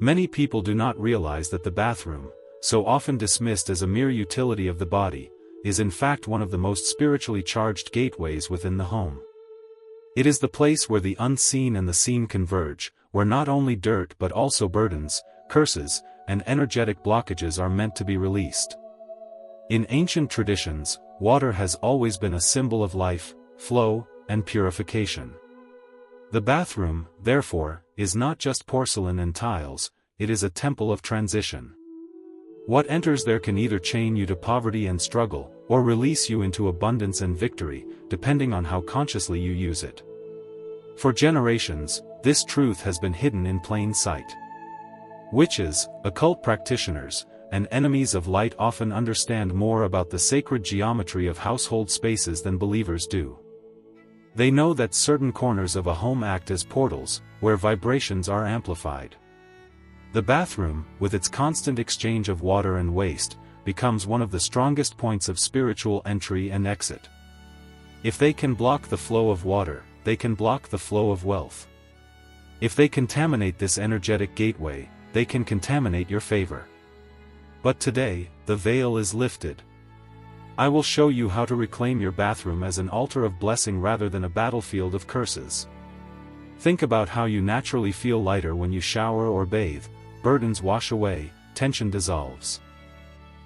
Many people do not realize that the bathroom, so often dismissed as a mere utility of the body, is in fact one of the most spiritually charged gateways within the home. It is the place where the unseen and the seen converge, where not only dirt but also burdens, curses, and energetic blockages are meant to be released. In ancient traditions, water has always been a symbol of life, flow, and purification. The bathroom, therefore, is not just porcelain and tiles, it is a temple of transition. What enters there can either chain you to poverty and struggle, or release you into abundance and victory, depending on how consciously you use it. For generations, this truth has been hidden in plain sight. Witches, occult practitioners, and enemies of light often understand more about the sacred geometry of household spaces than believers do. They know that certain corners of a home act as portals, where vibrations are amplified. The bathroom, with its constant exchange of water and waste, becomes one of the strongest points of spiritual entry and exit. If they can block the flow of water, they can block the flow of wealth. If they contaminate this energetic gateway, they can contaminate your favor. But today, the veil is lifted. I will show you how to reclaim your bathroom as an altar of blessing rather than a battlefield of curses. Think about how you naturally feel lighter when you shower or bathe, burdens wash away, tension dissolves.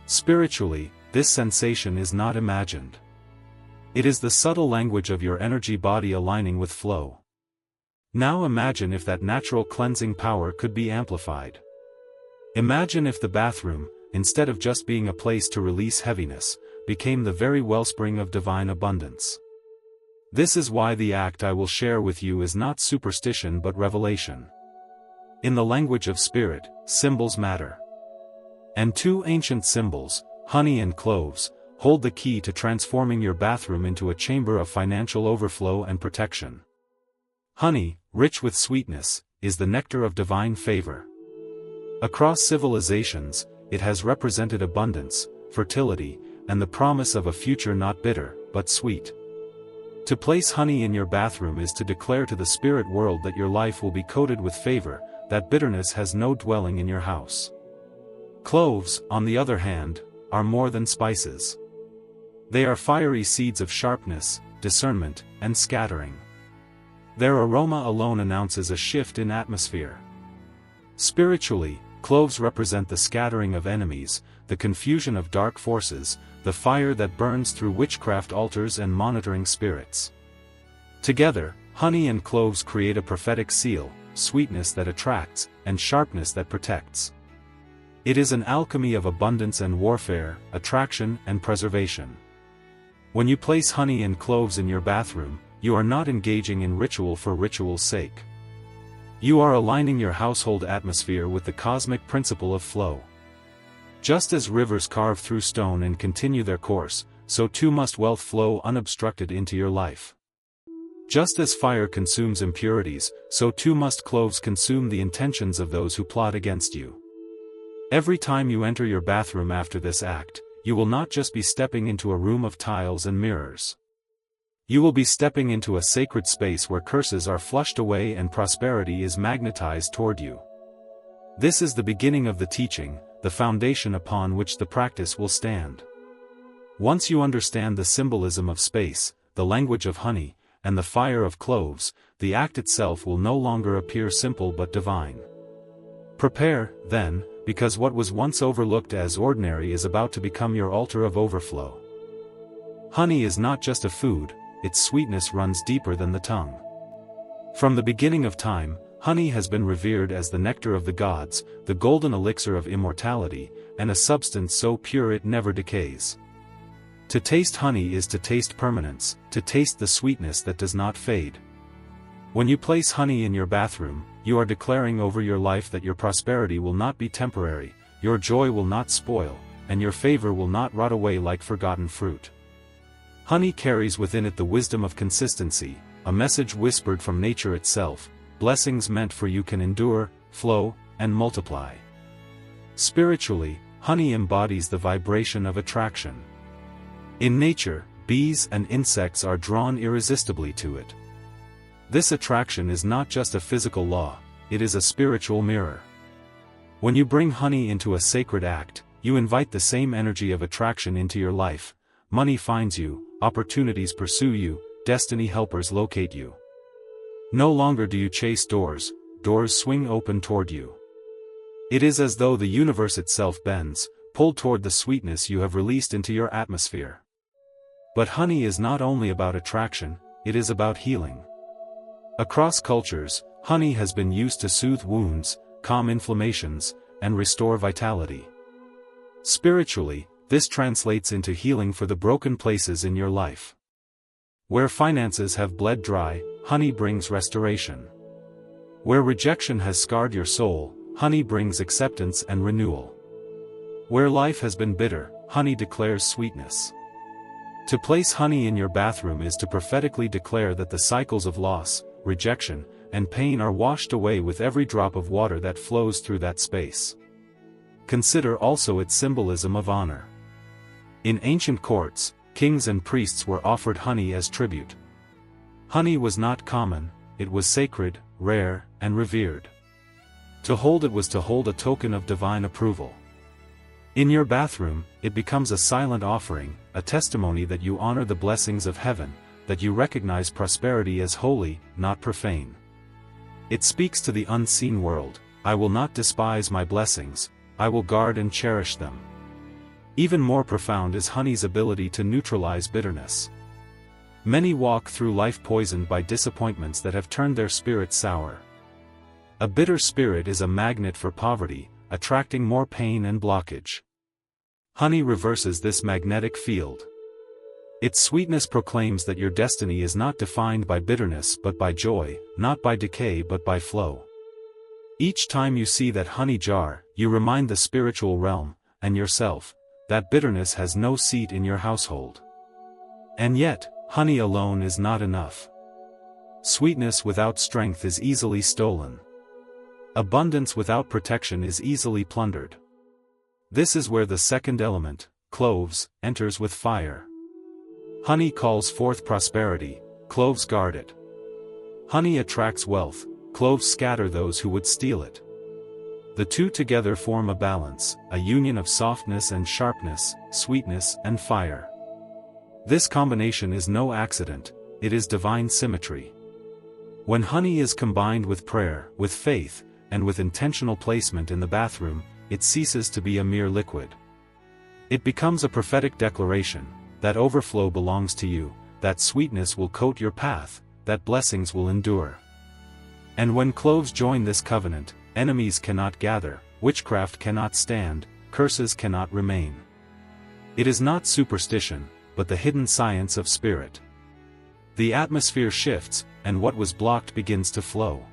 Spiritually, this sensation is not imagined. It is the subtle language of your energy body aligning with flow. Now imagine if that natural cleansing power could be amplified. Imagine if the bathroom, instead of just being a place to release heaviness, became the very wellspring of divine abundance. This is why the act I will share with you is not superstition but revelation. In the language of spirit, symbols matter. And two ancient symbols, honey and cloves, hold the key to transforming your bathroom into a chamber of financial overflow and protection. Honey, rich with sweetness, is the nectar of divine favor. Across civilizations, it has represented abundance, fertility, and the promise of a future not bitter, but sweet. To place honey in your bathroom is to declare to the spirit world that your life will be coated with favor, that bitterness has no dwelling in your house. Cloves, on the other hand, are more than spices. They are fiery seeds of sharpness, discernment, and scattering. Their aroma alone announces a shift in atmosphere. Spiritually, cloves represent the scattering of enemies, the confusion of dark forces, the fire that burns through witchcraft altars and monitoring spirits. Together, honey and cloves create a prophetic seal, sweetness that attracts, and sharpness that protects. It is an alchemy of abundance and warfare, attraction and preservation. When you place honey and cloves in your bathroom, you are not engaging in ritual for ritual's sake. You are aligning your household atmosphere with the cosmic principle of flow. Just as rivers carve through stone and continue their course, so too must wealth flow unobstructed into your life. Just as fire consumes impurities, so too must cloves consume the intentions of those who plot against you. Every time you enter your bathroom after this act, you will not just be stepping into a room of tiles and mirrors. You will be stepping into a sacred space where curses are flushed away and prosperity is magnetized toward you. This is the beginning of the teaching, the foundation upon which the practice will stand. Once you understand the symbolism of space, the language of honey, and the fire of cloves, the act itself will no longer appear simple but divine. Prepare, then, because what was once overlooked as ordinary is about to become your altar of overflow. Honey is not just a food, its sweetness runs deeper than the tongue. From the beginning of time, honey has been revered as the nectar of the gods, the golden elixir of immortality, and a substance so pure it never decays. To taste honey is to taste permanence, to taste the sweetness that does not fade. When you place honey in your bathroom, you are declaring over your life that your prosperity will not be temporary, your joy will not spoil, and your favor will not rot away like forgotten fruit. Honey carries within it the wisdom of consistency, a message whispered from nature itself. Blessings meant for you can endure, flow, and multiply. Spiritually, honey embodies the vibration of attraction. In nature, bees and insects are drawn irresistibly to it. This attraction is not just a physical law, it is a spiritual mirror. When you bring honey into a sacred act, you invite the same energy of attraction into your life. Money finds you, opportunities pursue you, destiny helpers locate you. No longer do you chase doors, doors swing open toward you. It is as though the universe itself bends, pulled toward the sweetness you have released into your atmosphere. But honey is not only about attraction, it is about healing. Across cultures, honey has been used to soothe wounds, calm inflammations, and restore vitality. Spiritually, this translates into healing for the broken places in your life. Where finances have bled dry, honey brings restoration. Where rejection has scarred your soul, honey brings acceptance and renewal. Where life has been bitter, honey declares sweetness. To place honey in your bathroom is to prophetically declare that the cycles of loss, rejection, and pain are washed away with every drop of water that flows through that space. Consider also its symbolism of honor. In ancient courts, kings and priests were offered honey as tribute. Honey was not common, it was sacred, rare, and revered. To hold it was to hold a token of divine approval. In your bathroom, it becomes a silent offering, a testimony that you honor the blessings of heaven, that you recognize prosperity as holy, not profane. It speaks to the unseen world, I will not despise my blessings, I will guard and cherish them. Even more profound is honey's ability to neutralize bitterness. Many walk through life poisoned by disappointments that have turned their spirit sour. A bitter spirit is a magnet for poverty, attracting more pain and blockage. Honey reverses this magnetic field. Its sweetness proclaims that your destiny is not defined by bitterness but by joy, not by decay but by flow. Each time you see that honey jar, you remind the spiritual realm, and yourself, that bitterness has no seat in your household. And yet, honey alone is not enough. Sweetness without strength is easily stolen. Abundance without protection is easily plundered. This is where the second element, cloves, enters with fire. Honey calls forth prosperity, cloves guard it. Honey attracts wealth, cloves scatter those who would steal it. The two together form a balance, a union of softness and sharpness, sweetness and fire. This combination is no accident, it is divine symmetry. When honey is combined with prayer, with faith, and with intentional placement in the bathroom, it ceases to be a mere liquid. It becomes a prophetic declaration, that overflow belongs to you, that sweetness will coat your path, that blessings will endure. And when cloves join this covenant, enemies cannot gather, witchcraft cannot stand, curses cannot remain. It is not superstition, but the hidden science of spirit. The atmosphere shifts, and what was blocked begins to flow.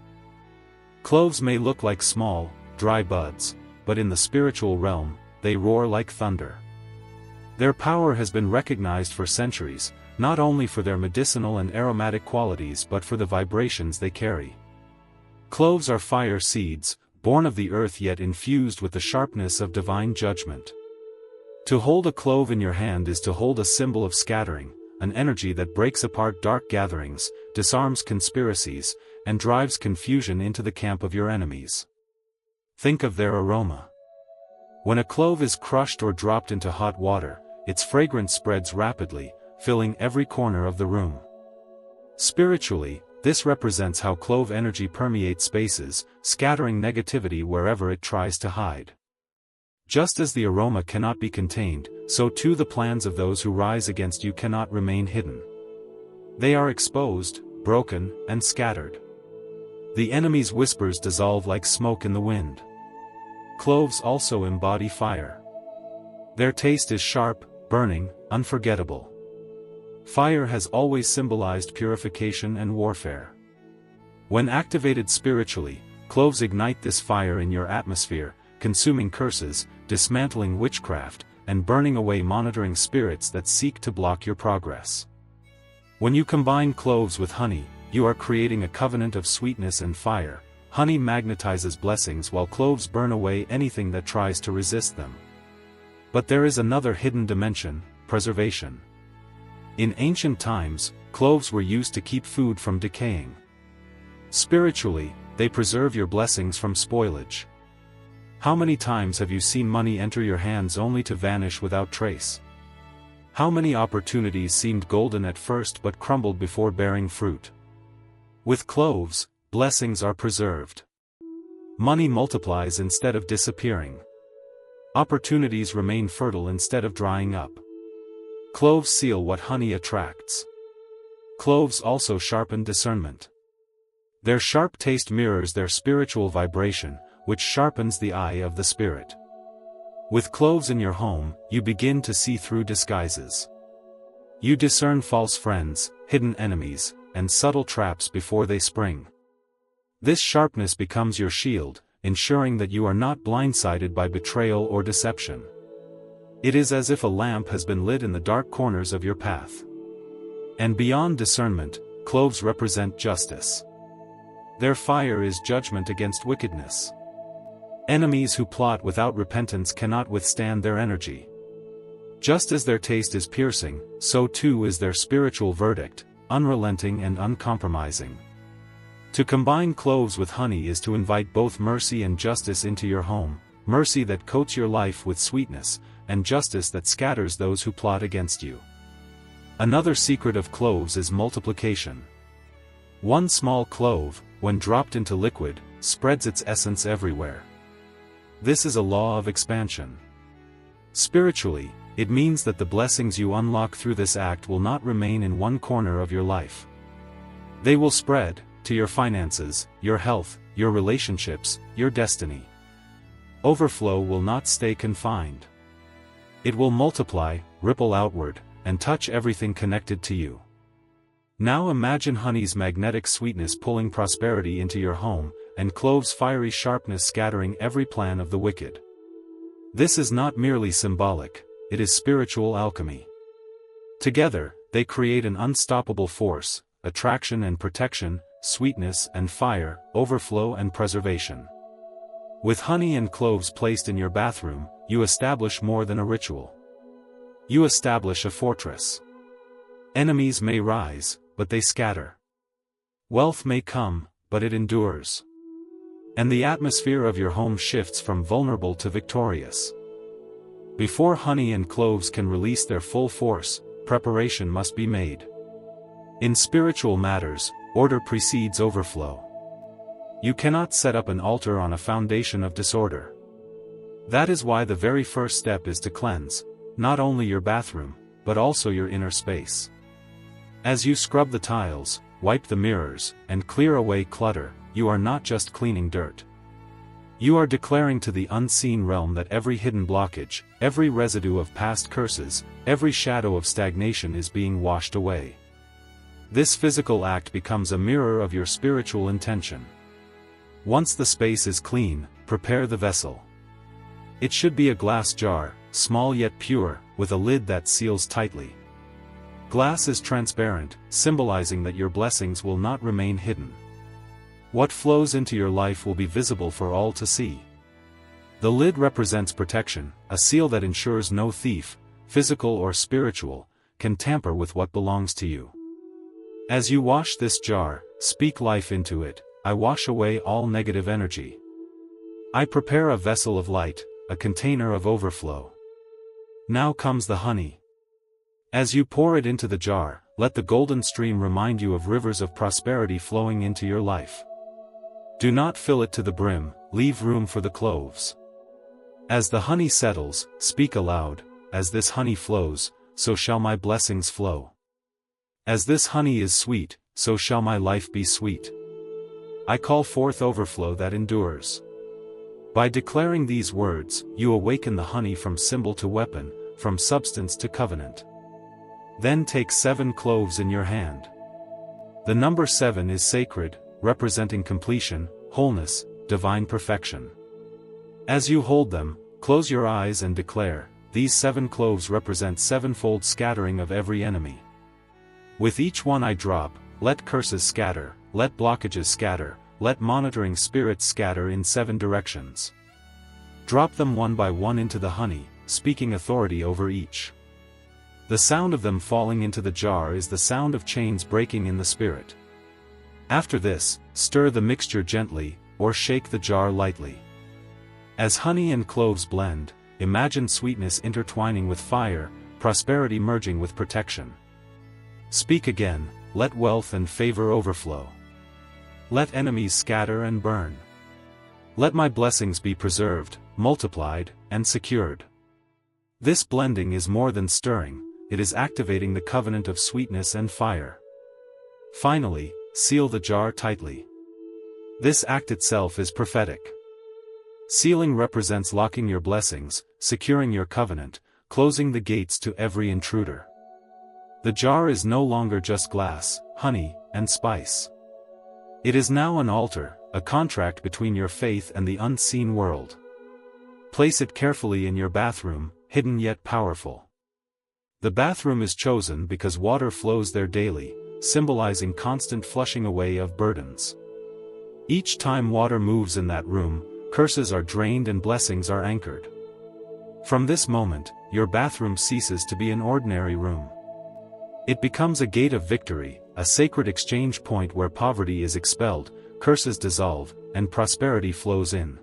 Cloves may look like small, dry buds, but in the spiritual realm, they roar like thunder. Their power has been recognized for centuries, not only for their medicinal and aromatic qualities but for the vibrations they carry. Cloves are fire seeds, born of the earth yet infused with the sharpness of divine judgment. To hold a clove in your hand is to hold a symbol of scattering, an energy that breaks apart dark gatherings, disarms conspiracies, and drives confusion into the camp of your enemies. Think of their aroma. When a clove is crushed or dropped into hot water, its fragrance spreads rapidly, filling every corner of the room. Spiritually, this represents how clove energy permeates spaces, scattering negativity wherever it tries to hide. Just as the aroma cannot be contained, so too the plans of those who rise against you cannot remain hidden. They are exposed, broken, and scattered. The enemy's whispers dissolve like smoke in the wind. Cloves also embody fire. Their taste is sharp, burning, unforgettable. Fire has always symbolized purification and warfare. When activated spiritually, cloves ignite this fire in your atmosphere, consuming curses, dismantling witchcraft, and burning away monitoring spirits that seek to block your progress. When you combine cloves with honey, you are creating a covenant of sweetness and fire. Honey magnetizes blessings while cloves burn away anything that tries to resist them. But there is another hidden dimension, preservation. In ancient times, cloves were used to keep food from decaying. Spiritually, they preserve your blessings from spoilage. How many times have you seen money enter your hands only to vanish without trace? How many opportunities seemed golden at first but crumbled before bearing fruit? With cloves, blessings are preserved. Money multiplies instead of disappearing. Opportunities remain fertile instead of drying up. Cloves seal what honey attracts. Cloves also sharpen discernment. Their sharp taste mirrors their spiritual vibration, which sharpens the eye of the spirit. With cloves in your home, you begin to see through disguises. You discern false friends, hidden enemies, and subtle traps before they spring. This sharpness becomes your shield, ensuring that you are not blindsided by betrayal or deception. It is as if a lamp has been lit in the dark corners of your path. And beyond discernment, cloves represent justice. Their fire is judgment against wickedness. Enemies who plot without repentance cannot withstand their energy. Just as their taste is piercing, so too is their spiritual verdict, unrelenting and uncompromising. To combine cloves with honey is to invite both mercy and justice into your home, mercy that coats your life with sweetness, and justice that scatters those who plot against you. Another secret of cloves is multiplication. One small clove, when dropped into liquid, spreads its essence everywhere. This is a law of expansion. Spiritually, it means that the blessings you unlock through this act will not remain in one corner of your life. They will spread to your finances, your health, your relationships, your destiny. Overflow will not stay confined. It will multiply, ripple outward, and touch everything connected to you. Now imagine honey's magnetic sweetness pulling prosperity into your home, and cloves' fiery sharpness scattering every plan of the wicked. This is not merely symbolic, it is spiritual alchemy. Together, they create an unstoppable force, attraction and protection, sweetness and fire, overflow and preservation. With honey and cloves placed in your bathroom, you establish more than a ritual. You establish a fortress. Enemies may rise, but they scatter. Wealth may come, but it endures. And the atmosphere of your home shifts from vulnerable to victorious. Before honey and cloves can release their full force, preparation must be made. In spiritual matters, order precedes overflow. You cannot set up an altar on a foundation of disorder. That is why the very first step is to cleanse, not only your bathroom, but also your inner space. As you scrub the tiles, wipe the mirrors, and clear away clutter, you are not just cleaning dirt. You are declaring to the unseen realm that every hidden blockage, every residue of past curses, every shadow of stagnation is being washed away. This physical act becomes a mirror of your spiritual intention. Once the space is clean, prepare the vessel. It should be a glass jar, small yet pure, with a lid that seals tightly. Glass is transparent, symbolizing that your blessings will not remain hidden. What flows into your life will be visible for all to see. The lid represents protection, a seal that ensures no thief, physical or spiritual, can tamper with what belongs to you. As you wash this jar, speak life into it. I wash away all negative energy. I prepare a vessel of light, a container of overflow. Now comes the honey. As you pour it into the jar, let the golden stream remind you of rivers of prosperity flowing into your life. Do not fill it to the brim, leave room for the cloves. As the honey settles, speak aloud, as this honey flows, so shall my blessings flow. As this honey is sweet, so shall my life be sweet. I call forth overflow that endures. By declaring these words, you awaken the honey from symbol to weapon, from substance to covenant. Then take 7 cloves in your hand. The number 7 is sacred, representing completion, wholeness, divine perfection. As you hold them, close your eyes and declare, these 7 cloves represent 7-fold scattering of every enemy. With each one I drop, let curses scatter, let blockages scatter, let monitoring spirits scatter in 7 directions. Drop them one by one into the honey, speaking authority over each. The sound of them falling into the jar is the sound of chains breaking in the spirit. After this, stir the mixture gently, or shake the jar lightly. As honey and cloves blend, imagine sweetness intertwining with fire, prosperity merging with protection. Speak again, let wealth and favor overflow. Let enemies scatter and burn. Let my blessings be preserved, multiplied, and secured. This blending is more than stirring, it is activating the covenant of sweetness and fire. Finally, seal the jar tightly. This act itself is prophetic. Sealing represents locking your blessings, securing your covenant, closing the gates to every intruder. The jar is no longer just glass, honey, and spice. It is now an altar, a contract between your faith and the unseen world. Place it carefully in your bathroom, hidden yet powerful. The bathroom is chosen because water flows there daily, symbolizing constant flushing away of burdens. Each time water moves in that room, curses are drained and blessings are anchored. From this moment, your bathroom ceases to be an ordinary room. It becomes a gate of victory, a sacred exchange point where poverty is expelled, curses dissolve, and prosperity flows in.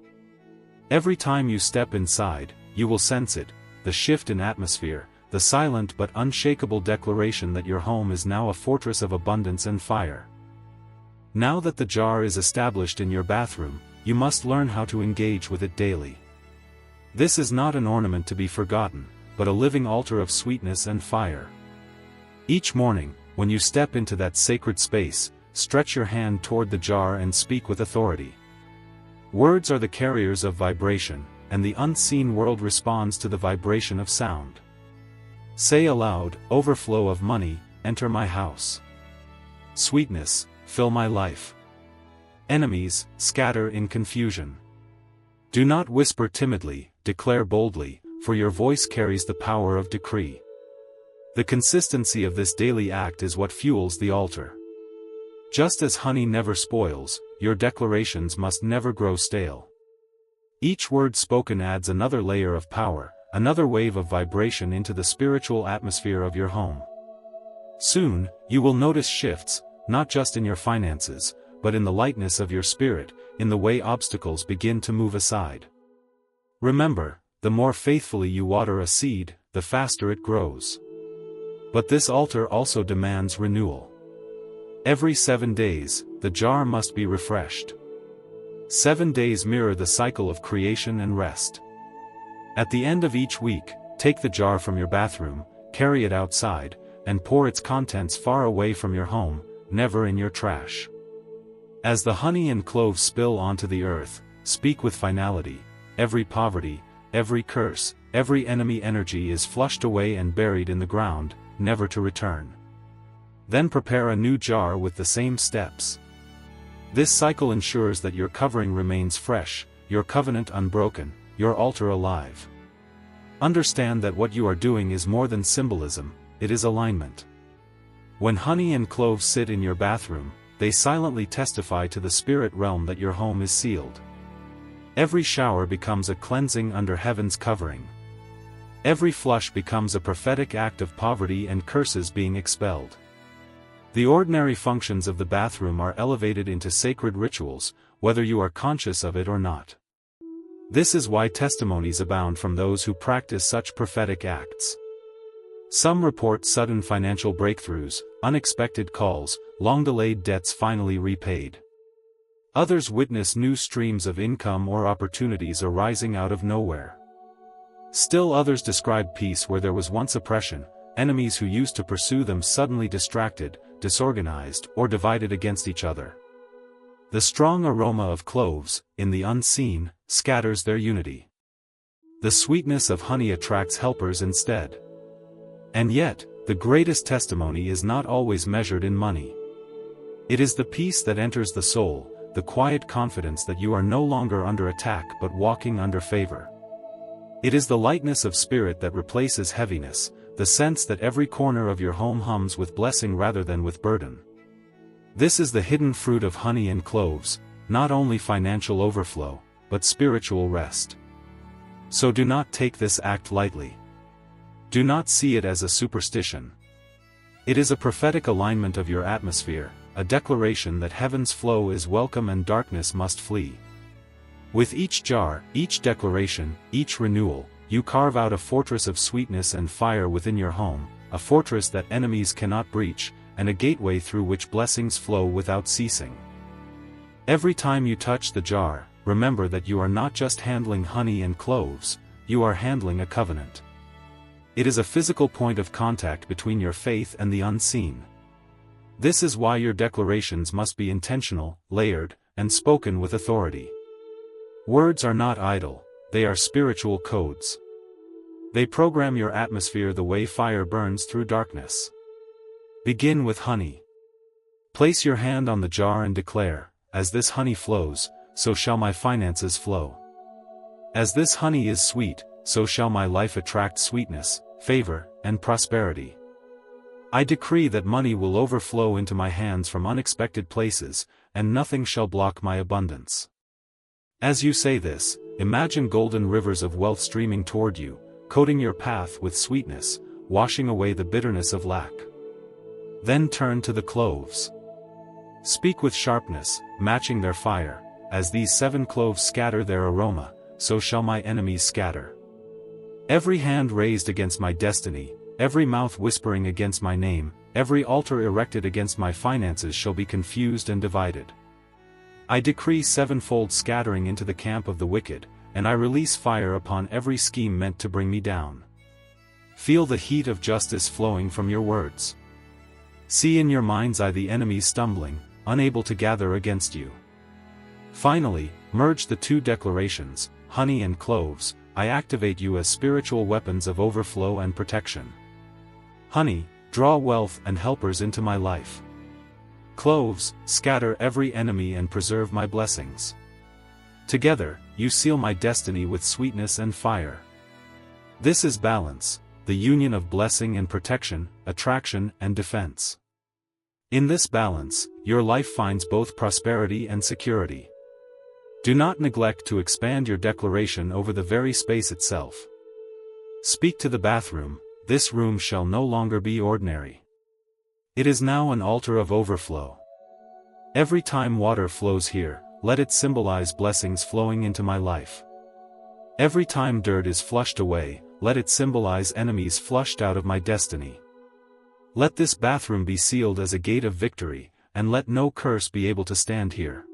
Every time you step inside, you will sense it, the shift in atmosphere, the silent but unshakable declaration that your home is now a fortress of abundance and fire. Now that the jar is established in your bathroom, you must learn how to engage with it daily. This is not an ornament to be forgotten, but a living altar of sweetness and fire. Each morning, when you step into that sacred space, stretch your hand toward the jar and speak with authority. Words are the carriers of vibration, and the unseen world responds to the vibration of sound. Say aloud, overflow of money, enter my house. Sweetness, fill my life. Enemies, scatter in confusion. Do not whisper timidly, declare boldly, for your voice carries the power of decree. The consistency of this daily act is what fuels the altar. Just as honey never spoils, your declarations must never grow stale. Each word spoken adds another layer of power, another wave of vibration into the spiritual atmosphere of your home. Soon, you will notice shifts, not just in your finances, but in the lightness of your spirit, in the way obstacles begin to move aside. Remember, the more faithfully you water a seed, the faster it grows. But this altar also demands renewal. Every 7 days, the jar must be refreshed. 7 days mirror the cycle of creation and rest. At the end of each week, take the jar from your bathroom, carry it outside, and pour its contents far away from your home, never in your trash. As the honey and cloves spill onto the earth, speak with finality. Every poverty, every curse, every enemy energy is flushed away and buried in the ground, never to return. Then prepare a new jar with the same steps. This cycle ensures that your covering remains fresh, your covenant unbroken, your altar alive. Understand that what you are doing is more than symbolism, it is alignment. When honey and cloves sit in your bathroom, they silently testify to the spirit realm that your home is sealed. Every shower becomes a cleansing under heaven's covering. Every flush becomes a prophetic act of poverty and curses being expelled. The ordinary functions of the bathroom are elevated into sacred rituals, whether you are conscious of it or not. This is why testimonies abound from those who practice such prophetic acts. Some report sudden financial breakthroughs, unexpected calls, long-delayed debts finally repaid. Others witness new streams of income or opportunities arising out of nowhere. Still others describe peace where there was once oppression, enemies who used to pursue them suddenly distracted, disorganized, or divided against each other. The strong aroma of cloves, in the unseen, scatters their unity. The sweetness of honey attracts helpers instead. And yet, the greatest testimony is not always measured in money. It is the peace that enters the soul, the quiet confidence that you are no longer under attack but walking under favor. It is the lightness of spirit that replaces heaviness, the sense that every corner of your home hums with blessing rather than with burden. This is the hidden fruit of honey and cloves, not only financial overflow, but spiritual rest. So do not take this act lightly. Do not see it as a superstition. It is a prophetic alignment of your atmosphere, a declaration that heaven's flow is welcome and darkness must flee. With each jar, each declaration, each renewal, you carve out a fortress of sweetness and fire within your home, a fortress that enemies cannot breach, and a gateway through which blessings flow without ceasing. Every time you touch the jar, remember that you are not just handling honey and cloves, you are handling a covenant. It is a physical point of contact between your faith and the unseen. This is why your declarations must be intentional, layered, and spoken with authority. Words are not idle, they are spiritual codes. They program your atmosphere the way fire burns through darkness. Begin with honey. Place your hand on the jar and declare, "As this honey flows, so shall my finances flow. As this honey is sweet, so shall my life attract sweetness, favor, and prosperity. I decree that money will overflow into my hands from unexpected places, and nothing shall block my abundance." As you say this, imagine golden rivers of wealth streaming toward you, coating your path with sweetness, washing away the bitterness of lack. Then turn to the cloves. Speak with sharpness, matching their fire. As these 7 cloves scatter their aroma, so shall my enemies scatter. Every hand raised against my destiny, every mouth whispering against my name, every altar erected against my finances shall be confused and divided. I decree 7-fold scattering into the camp of the wicked, and I release fire upon every scheme meant to bring me down. Feel the heat of justice flowing from your words. See in your mind's eye the enemies stumbling, unable to gather against you. Finally, merge the 2 declarations, honey and cloves. I activate you as spiritual weapons of overflow and protection. Honey, draw wealth and helpers into my life. Cloves, scatter every enemy and preserve my blessings. Together, you seal my destiny with sweetness and fire. This is balance, the union of blessing and protection, attraction and defense. In this balance, your life finds both prosperity and security. Do not neglect to expand your declaration over the very space itself. Speak to the bathroom, "This room shall no longer be ordinary. It is now an altar of overflow. Every time water flows here, let it symbolize blessings flowing into my life. Every time dirt is flushed away, let it symbolize enemies flushed out of my destiny. Let this bathroom be sealed as a gate of victory, and let no curse be able to stand here."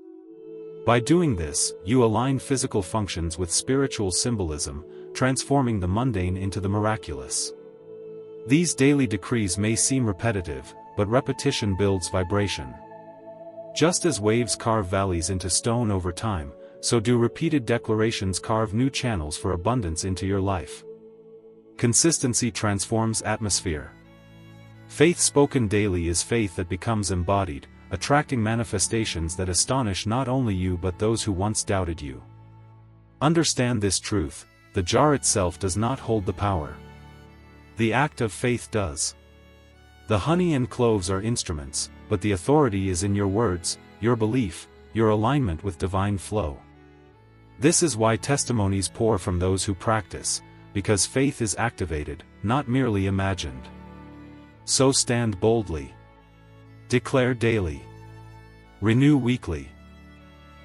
By doing this, you align physical functions with spiritual symbolism, transforming the mundane into the miraculous. These daily decrees may seem repetitive, but repetition builds vibration. Just as waves carve valleys into stone over time, so do repeated declarations carve new channels for abundance into your life. Consistency transforms atmosphere. Faith spoken daily is faith that becomes embodied, attracting manifestations that astonish not only you but those who once doubted you. Understand this truth: the jar itself does not hold the power. The act of faith does. The honey and cloves are instruments, but the authority is in your words, your belief, your alignment with divine flow. This is why testimonies pour from those who practice, because faith is activated, not merely imagined. So stand boldly. Declare daily. Renew weekly.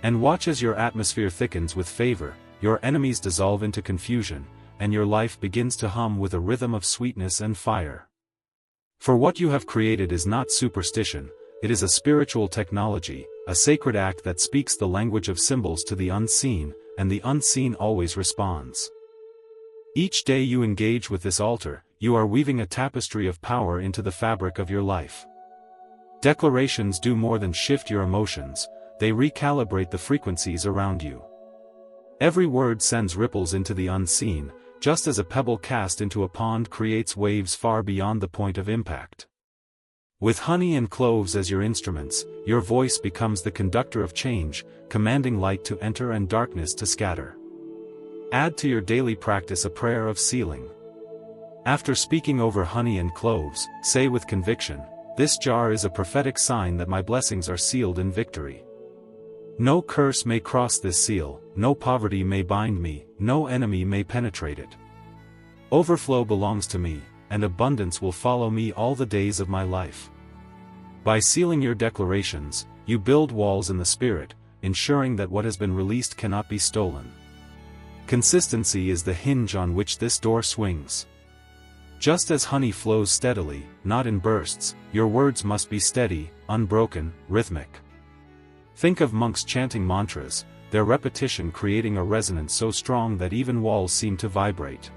And watch as your atmosphere thickens with favor, your enemies dissolve into confusion, and your life begins to hum with a rhythm of sweetness and fire. For what you have created is not superstition, it is a spiritual technology, a sacred act that speaks the language of symbols to the unseen, and the unseen always responds. Each day you engage with this altar, you are weaving a tapestry of power into the fabric of your life. Declarations do more than shift your emotions, they recalibrate the frequencies around you. Every word sends ripples into the unseen, just as a pebble cast into a pond creates waves far beyond the point of impact. With honey and cloves as your instruments, your voice becomes the conductor of change, commanding light to enter and darkness to scatter. Add to your daily practice a prayer of sealing. After speaking over honey and cloves, say with conviction, "This jar is a prophetic sign that my blessings are sealed in victory. No curse may cross this seal, no poverty may bind me, no enemy may penetrate it. Overflow belongs to me, and abundance will follow me all the days of my life." By sealing your declarations, you build walls in the spirit, ensuring that what has been released cannot be stolen. Consistency is the hinge on which this door swings. Just as honey flows steadily, not in bursts, your words must be steady, unbroken, rhythmic. Think of monks chanting mantras, their repetition creating a resonance so strong that even walls seem to vibrate.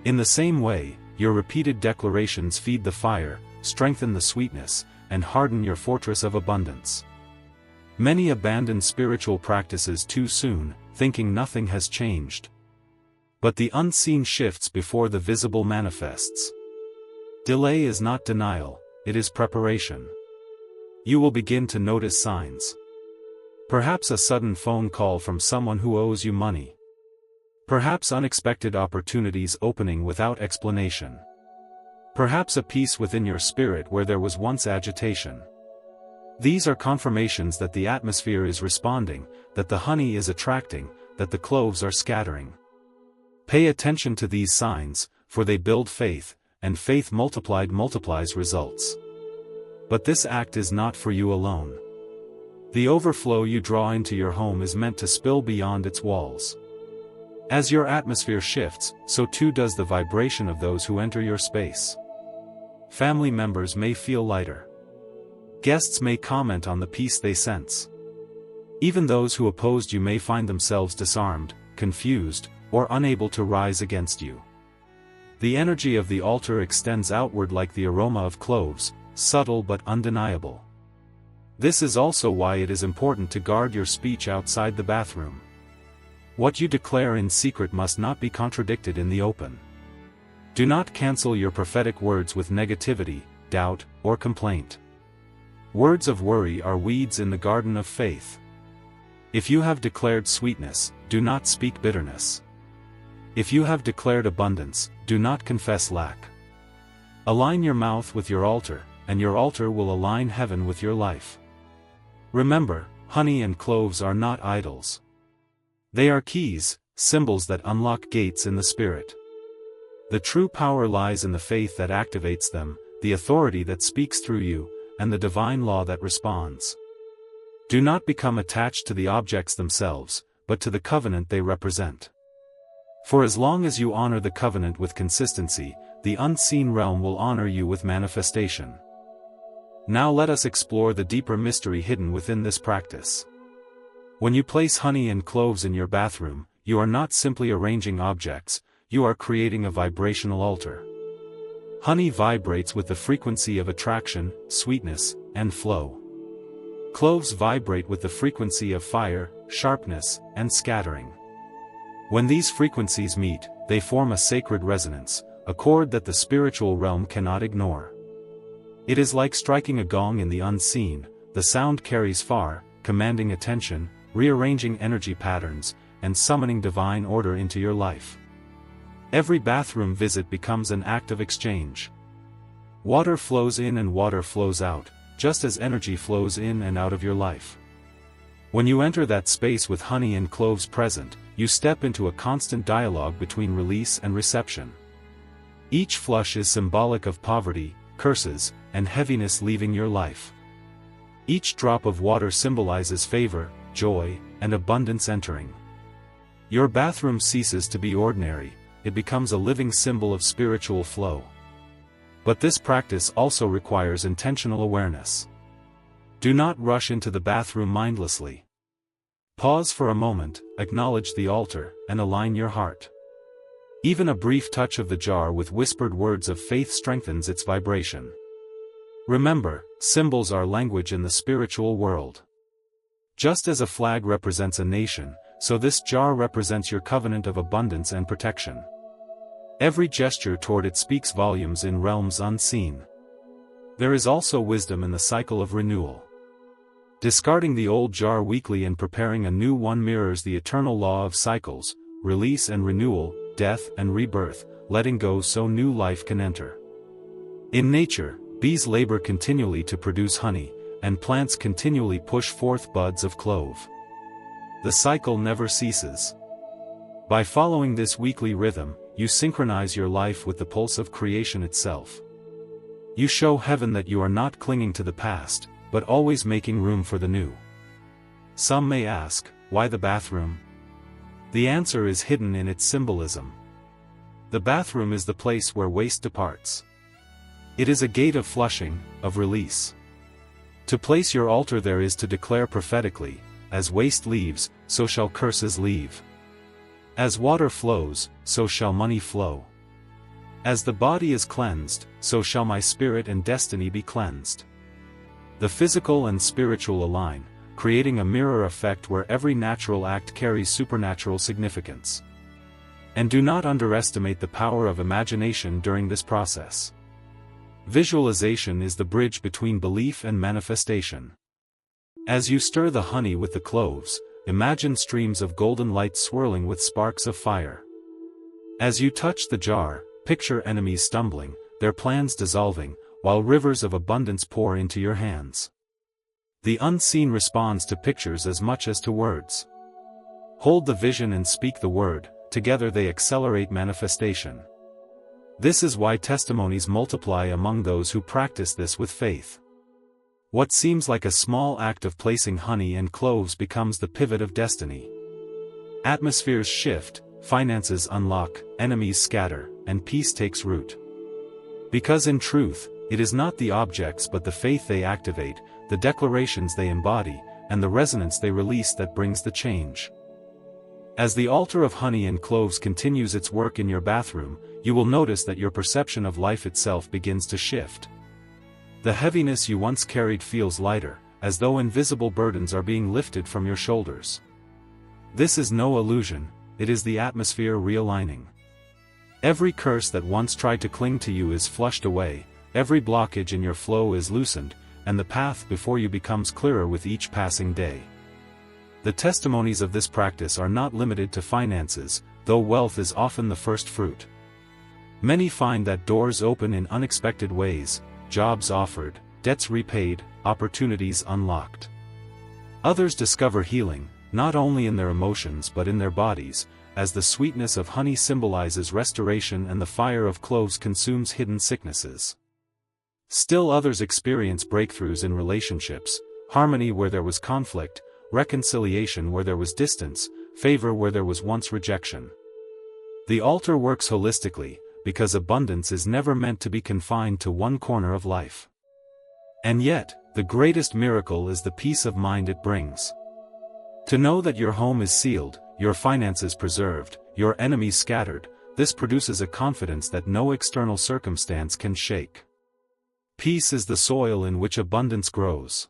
In the same way, your repeated declarations feed the fire, strengthen the sweetness, and harden your fortress of abundance. Many abandon spiritual practices too soon, thinking nothing has changed. But the unseen shifts before the visible manifests. Delay is not denial, it is preparation. You will begin to notice signs. Perhaps a sudden phone call from someone who owes you money. Perhaps unexpected opportunities opening without explanation. Perhaps a peace within your spirit where there was once agitation. These are confirmations that the atmosphere is responding, that the honey is attracting, that the cloves are scattering. Pay attention to these signs, for they build faith, and faith multiplied multiplies results. But this act is not for you alone. The overflow you draw into your home is meant to spill beyond its walls. As your atmosphere shifts, so too does the vibration of those who enter your space. Family members may feel lighter. Guests may comment on the peace they sense. Even those who opposed you may find themselves disarmed, confused, or unable to rise against you. The energy of the altar extends outward like the aroma of cloves, subtle but undeniable. This is also why it is important to guard your speech outside the bathroom. What you declare in secret must not be contradicted in the open. Do not cancel your prophetic words with negativity, doubt, or complaint. Words of worry are weeds in the garden of faith. If you have declared sweetness, do not speak bitterness. If you have declared abundance, do not confess lack. Align your mouth with your altar, and your altar will align heaven with your life. Remember, honey and cloves are not idols. They are keys, symbols that unlock gates in the spirit. The true power lies in the faith that activates them, the authority that speaks through you, and the divine law that responds. Do not become attached to the objects themselves, but to the covenant they represent. For as long as you honor the covenant with consistency, the unseen realm will honor you with manifestation. Now let us explore the deeper mystery hidden within this practice. When you place honey and cloves in your bathroom, you are not simply arranging objects, you are creating a vibrational altar. Honey vibrates with the frequency of attraction, sweetness, and flow. Cloves vibrate with the frequency of fire, sharpness, and scattering. When these frequencies meet, they form a sacred resonance, a chord that the spiritual realm cannot ignore. It is like striking a gong in the unseen, the sound carries far, commanding attention, rearranging energy patterns, and summoning divine order into your life. Every bathroom visit becomes an act of exchange. Water flows in and water flows out, just as energy flows in and out of your life. When you enter that space with honey and cloves present, you step into a constant dialogue between release and reception. Each flush is symbolic of poverty, curses, and heaviness leaving your life. Each drop of water symbolizes favor, joy, and abundance entering. Your bathroom ceases to be ordinary, it becomes a living symbol of spiritual flow. But this practice also requires intentional awareness. Do not rush into the bathroom mindlessly. Pause for a moment, acknowledge the altar, and align your heart. Even a brief touch of the jar with whispered words of faith strengthens its vibration. Remember, symbols are language in the spiritual world. Just as a flag represents a nation, so this jar represents your covenant of abundance and protection. Every gesture toward it speaks volumes in realms unseen. There is also wisdom in the cycle of renewal. Discarding the old jar weekly and preparing a new one mirrors the eternal law of cycles, release and renewal, death and rebirth, letting go so new life can enter. In nature, bees labor continually to produce honey, and plants continually push forth buds of clove. The cycle never ceases. By following this weekly rhythm, you synchronize your life with the pulse of creation itself. You show heaven that you are not clinging to the past, but always making room for the new. Some may ask, why the bathroom? The answer is hidden in its symbolism. The bathroom is the place where waste departs. It is a gate of flushing, of release. To place your altar there is to declare prophetically, as waste leaves, so shall curses leave. As water flows, so shall money flow. As the body is cleansed, so shall my spirit and destiny be cleansed. The physical and spiritual align, creating a mirror effect where every natural act carries supernatural significance. And do not underestimate the power of imagination during this process. Visualization is the bridge between belief and manifestation. As you stir the honey with the cloves, imagine streams of golden light swirling with sparks of fire. As you touch the jar, picture enemies stumbling, their plans dissolving, while rivers of abundance pour into your hands. The unseen responds to pictures as much as to words. Hold the vision and speak the word, together they accelerate manifestation. This is why testimonies multiply among those who practice this with faith. What seems like a small act of placing honey and cloves becomes the pivot of destiny. Atmospheres shift, finances unlock, enemies scatter, and peace takes root. Because in truth, it is not the objects but the faith they activate, the declarations they embody, and the resonance they release that brings the change. As the altar of honey and cloves continues its work in your bathroom, you will notice that your perception of life itself begins to shift. The heaviness you once carried feels lighter, as though invisible burdens are being lifted from your shoulders. This is no illusion, it is the atmosphere realigning. Every curse that once tried to cling to you is flushed away, every blockage in your flow is loosened, and the path before you becomes clearer with each passing day. The testimonies of this practice are not limited to finances, though wealth is often the first fruit. Many find that doors open in unexpected ways, jobs offered, debts repaid, opportunities unlocked. Others discover healing, not only in their emotions but in their bodies, as the sweetness of honey symbolizes restoration and the fire of cloves consumes hidden sicknesses. Still others experience breakthroughs in relationships, harmony where there was conflict, reconciliation where there was distance, favor where there was once rejection. The altar works holistically, because abundance is never meant to be confined to one corner of life. And yet, the greatest miracle is the peace of mind it brings. To know that your home is sealed, your finances preserved, your enemies scattered, this produces a confidence that no external circumstance can shake. Peace is the soil in which abundance grows.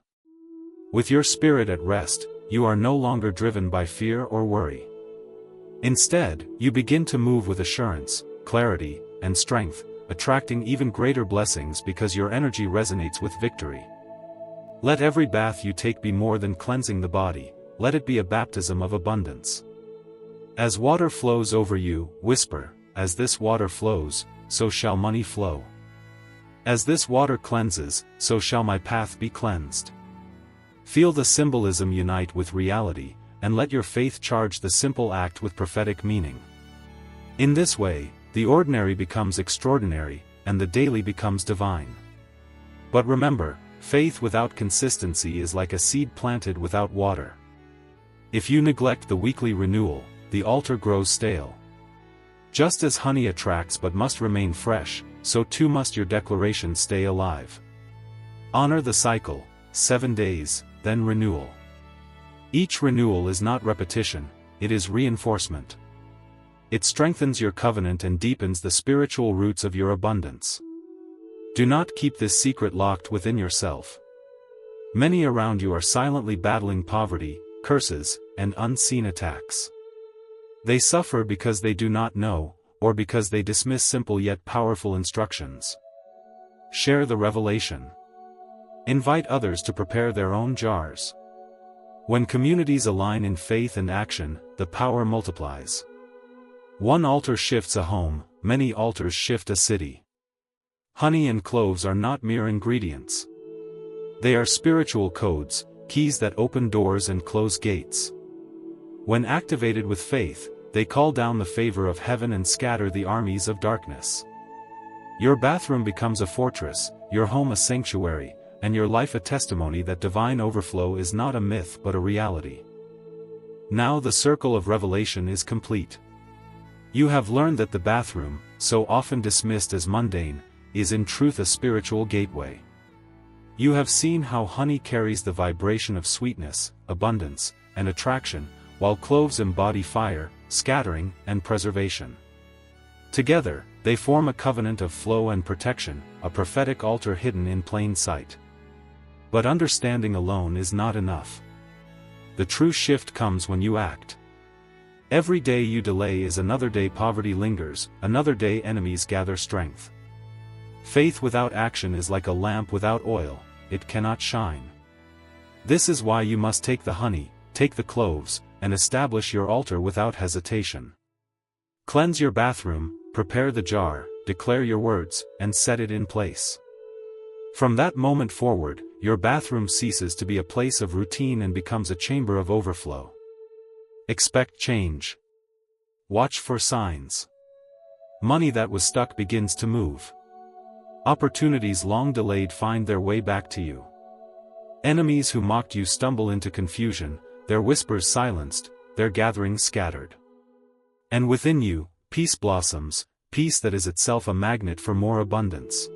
With your spirit at rest, you are no longer driven by fear or worry. Instead, you begin to move with assurance, clarity, and strength, attracting even greater blessings because your energy resonates with victory. Let every bath you take be more than cleansing the body, let it be a baptism of abundance. As water flows over you, whisper, as this water flows, so shall money flow. As this water cleanses, so shall my path be cleansed. Feel the symbolism unite with reality, and let your faith charge the simple act with prophetic meaning. In this way, the ordinary becomes extraordinary, and the daily becomes divine. But remember, faith without consistency is like a seed planted without water. If you neglect the weekly renewal, the altar grows stale. Just as honey attracts but must remain fresh, so too must your declaration stay alive. Honor the cycle, 7 days, then renewal. Each renewal is not repetition, it is reinforcement. It strengthens your covenant and deepens the spiritual roots of your abundance. Do not keep this secret locked within yourself. Many around you are silently battling poverty, curses, and unseen attacks. They suffer because they do not know, or because they dismiss simple yet powerful instructions. Share the revelation. Invite others to prepare their own jars. When communities align in faith and action, the power multiplies. One altar shifts a home, many altars shift a city. Honey and cloves are not mere ingredients. They are spiritual codes, keys that open doors and close gates. When activated with faith, they call down the favor of heaven and scatter the armies of darkness. Your bathroom becomes a fortress, your home a sanctuary, and your life a testimony that divine overflow is not a myth but a reality. Now the circle of revelation is complete. You have learned that the bathroom, so often dismissed as mundane, is in truth a spiritual gateway. You have seen how honey carries the vibration of sweetness, abundance, and attraction, while cloves embody fire, scattering, and preservation. Together, they form a covenant of flow and protection, a prophetic altar hidden in plain sight. But understanding alone is not enough. The true shift comes when you act. Every day you delay is another day poverty lingers, another day enemies gather strength. Faith without action is like a lamp without oil, it cannot shine. This is why you must take the honey, take the cloves, and establish your altar without hesitation. Cleanse your bathroom, prepare the jar, declare your words, and set it in place. From that moment forward, your bathroom ceases to be a place of routine and becomes a chamber of overflow. Expect change. Watch for signs. Money that was stuck begins to move. Opportunities long delayed find their way back to you. Enemies who mocked you stumble into confusion, their whispers silenced, their gatherings scattered. And within you, peace blossoms, peace that is itself a magnet for more abundance.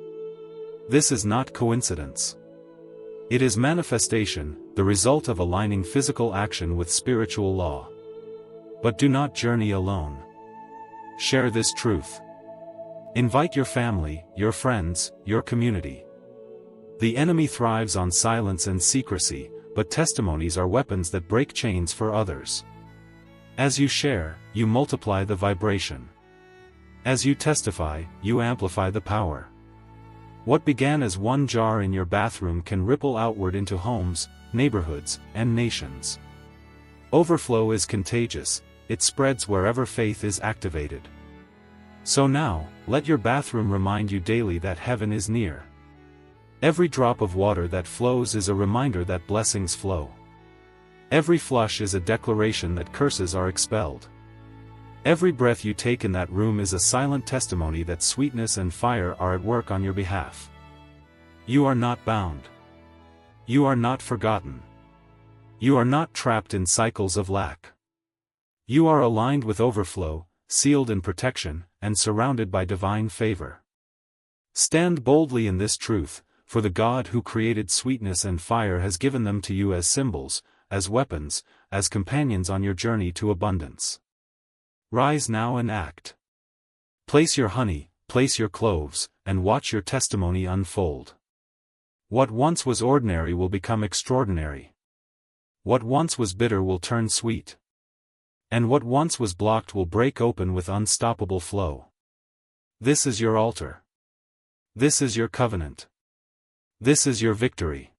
This is not coincidence. It is manifestation, the result of aligning physical action with spiritual law. But do not journey alone. Share this truth. Invite your family, your friends, your community. The enemy thrives on silence and secrecy, but testimonies are weapons that break chains for others. As you share, you multiply the vibration. As you testify, you amplify the power. What began as one jar in your bathroom can ripple outward into homes, neighborhoods, and nations. Overflow is contagious, it spreads wherever faith is activated. So now, let your bathroom remind you daily that heaven is near. Every drop of water that flows is a reminder that blessings flow. Every flush is a declaration that curses are expelled. Every breath you take in that room is a silent testimony that sweetness and fire are at work on your behalf. You are not bound. You are not forgotten. You are not trapped in cycles of lack. You are aligned with overflow, sealed in protection, and surrounded by divine favor. Stand boldly in this truth, for the God who created sweetness and fire has given them to you as symbols, as weapons, as companions on your journey to abundance. Rise now and act. Place your honey, place your cloves, and watch your testimony unfold. What once was ordinary will become extraordinary. What once was bitter will turn sweet. And what once was blocked will break open with unstoppable flow. This is your altar. This is your covenant. This is your victory.